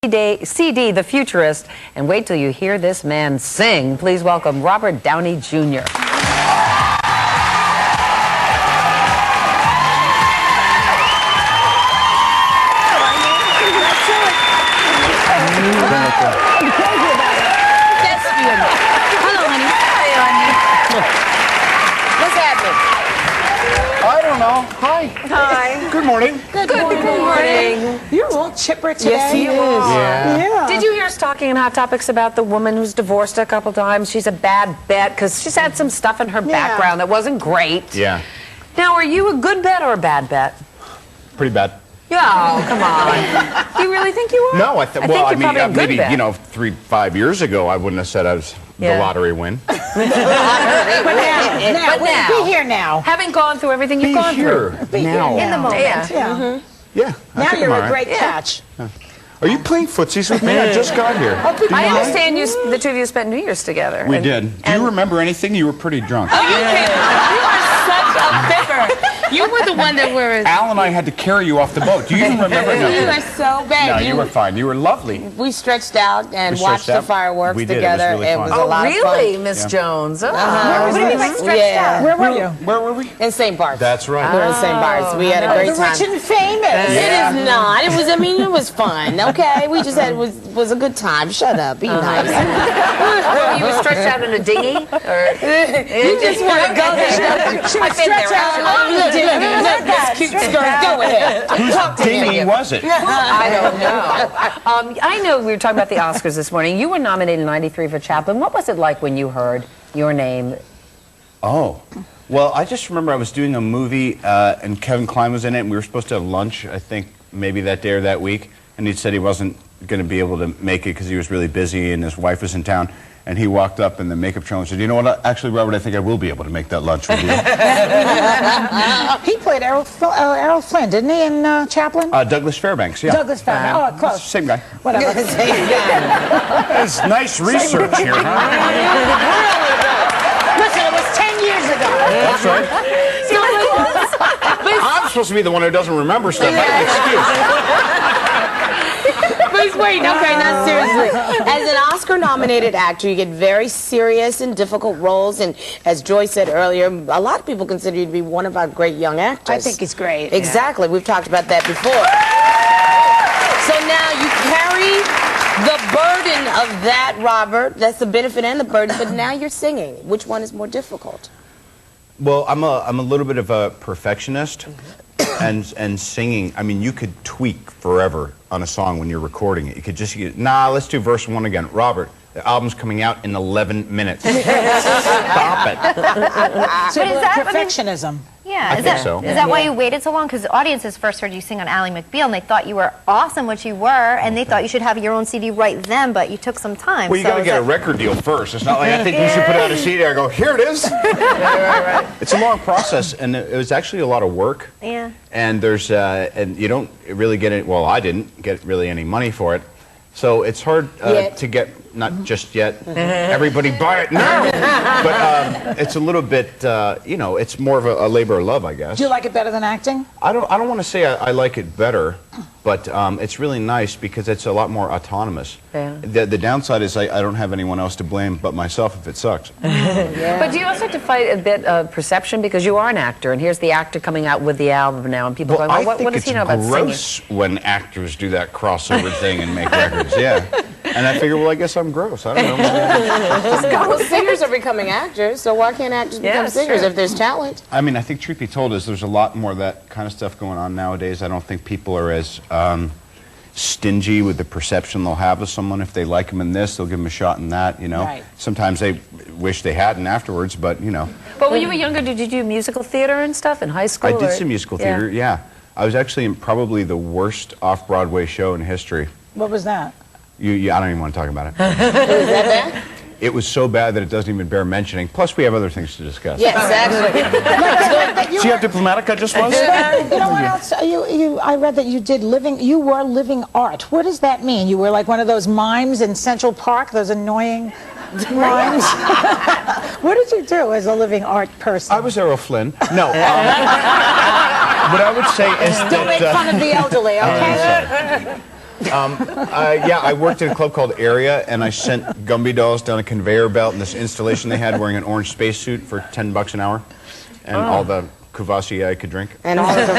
CD, The Futurist, and wait till you hear this man sing. Please welcome Robert Downey Jr. Hello, honey. What's happening? I don't know. Hi. Hi. Good morning. Good morning. You're a little chipper today. Yes, he is. Yeah. Did you hear us talking in Hot Topics about the woman who's divorced a couple times? She's a bad bet because she's had some stuff in her background that wasn't great. Yeah. Now, are you a good bet or a bad bet? Pretty bad. Oh, come on. Do you really think you are? No, I think you're probably a good maybe, bet. 3-5 years ago, I wouldn't have said I was the lottery win. But now, be here now. Having gone through everything you've gone through. Be here now. in the moment. Yeah. Yeah. I Now think you're I'm a all right. great catch. Are you playing footsies with me? I just got here. I understand the two of you spent New Year's together. We did. Do you remember anything? You were pretty drunk. Oh, you are such a fibber. You were the one that were... Al and I had to carry you off the boat. Do you even remember? You were so bad. No, you were fine. You were lovely. We stretched out and watched the fireworks We did. together. It was really fun. a lot of fun. Really, Miss Jones? What do you mean by stretched out? Where were you? Where were we? In St. Bart's. That's right. We were in St. Bart's. We had a great The time. rich and famous. It is not. It was. I mean, it was fun. Okay, we just had was a good time. Shut up. Be nice. You were stretched out in a dinghy? Or... You just want to go there. She was stretched out. Cute skirt. Go ahead. Talk to Dinghy him. was it? I don't know. I know we were talking about the Oscars this morning. You were nominated in '93 for Chaplin. What was it like when you heard your name? Oh. Well, I just remember I was doing a movie and Kevin Kline was in it, and we were supposed to have lunch, I think, maybe that day or that week. And he said he wasn't going to be able to make it because he was really busy and his wife was in town. And he walked up in the makeup trailer and said, "You know what? Actually, Robert, I think I will be able to make that lunch with you." He played Errol Flynn, didn't he, in Chaplin? Douglas Fairbanks, yeah. Douglas Fairbanks. Oh, close. Same guy. Whatever. That's nice research here, huh? Listen, it was 10 years ago. That's right. I'm supposed to be the one who doesn't remember stuff. I have an excuse. But wait, okay, not seriously. As an Oscar-nominated actor, you get very serious and difficult roles, and as Joy said earlier, a lot of people consider you to be one of our great young actors. I think he's great. Exactly. We've talked about that before. So now you carry the burden of that, Robert. That's the benefit and the burden, but now you're singing. Which one is more difficult? Well, I'm a little bit of a perfectionist, and singing. I mean, you could tweak forever on a song when you're recording it. You could just nah, let's do verse 1 again. Robert, the album's coming out in 11 minutes. Stop it. So But is that- perfectionism. Yeah, I think so. Is that why you waited so long? Because audiences first heard you sing on Ally McBeal, and they thought you were awesome, which you were, and they thought you should have your own CD right then, but you took some time. Well, you got to get a record deal first. It's not like I think you should put out a CD. I go, here it is. Right. It's a long process, and it was actually a lot of work. Yeah. And there's and you don't really get it. Well, I didn't get really any money for it, so it's hard to get. Not just yet. Everybody buy it now. But it's a little bit, you know, it's more of a labor of love, I guess. Do you like it better than acting? I don't want to say I like it better, but it's really nice because it's a lot more autonomous. Yeah. The downside is I don't have anyone else to blame but myself if it sucks. But do you also have to fight a bit of perception because you are an actor, and here's the actor coming out with the album now, and people are going, well, what does he know about singing? I think it's gross when actors do that crossover thing and make records. Yeah. And I figure, well, I guess I'm gross. I don't know. Well, singers are becoming actors, so why can't actors become singers if there's talent? I mean, I think truth be told is there's a lot more of that kind of stuff going on nowadays. I don't think people are as stingy with the perception they'll have of someone. If they like them in this, they'll give them a shot in that, you know. Right. Sometimes they wish they hadn't afterwards, but, you know. But when you were younger, did you do musical theater and stuff in high school? I did some musical theater, yeah. I was actually in probably the worst off-Broadway show in history. What was that? I don't even want to talk about it. Is that bad? It was so bad that it doesn't even bear mentioning. Plus, we have other things to discuss. Yes, actually. See how diplomatic I just was? You know what else? I read that you were living art. What does that mean? You were like one of those mimes in Central Park, those annoying mimes? What did you do as a living art person? I was Errol Flynn. No. What I would say is Don't make fun of the elderly, okay? Yeah, I worked at a club called Area, and I sent Gumby dolls down a conveyor belt in this installation they had wearing an orange spacesuit for $10 an hour, and all the Kvass I could drink, And all of the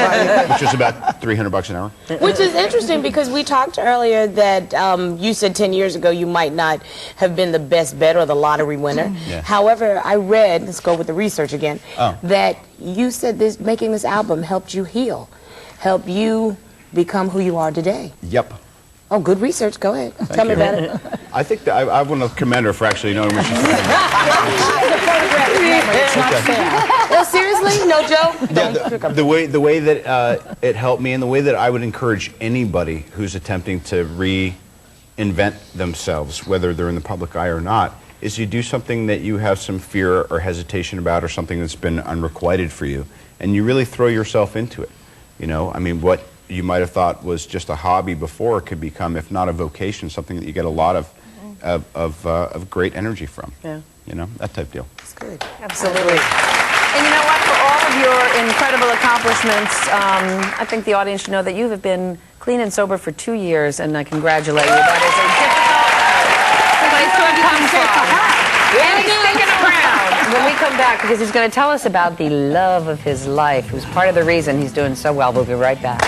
which was about $300 an hour. Which is interesting because we talked earlier that you said 10 years ago you might not have been the best bet or the lottery winner. Yeah. However, I read, let's go with the research again, Oh. that you said this making this album helped you heal, helped you become who you are today. Yep. Oh, good research. Go ahead. Tell me you. about it. I think that I want to commend her for actually knowing what she's doing. It's not fair. No, seriously? No joke? Yeah, the way that it helped me, and the way that I would encourage anybody who's attempting to reinvent themselves, whether they're in the public eye or not, is you do something that you have some fear or hesitation about, or something that's been unrequited for you, and you really throw yourself into it. You know, I mean, what you might have thought was just a hobby before could become, if not a vocation, something that you get a lot of great energy from. Yeah. You know, that type deal. That's good. Absolutely. And you know what? For all of your incredible accomplishments, I think the audience should know that you have been clean and sober for 2 years, and I congratulate you. That is a difficult place to have come from. And he's sticking around when we come back, because he's going to tell us about the love of his life, who's part of the reason he's doing so well. We'll be right back.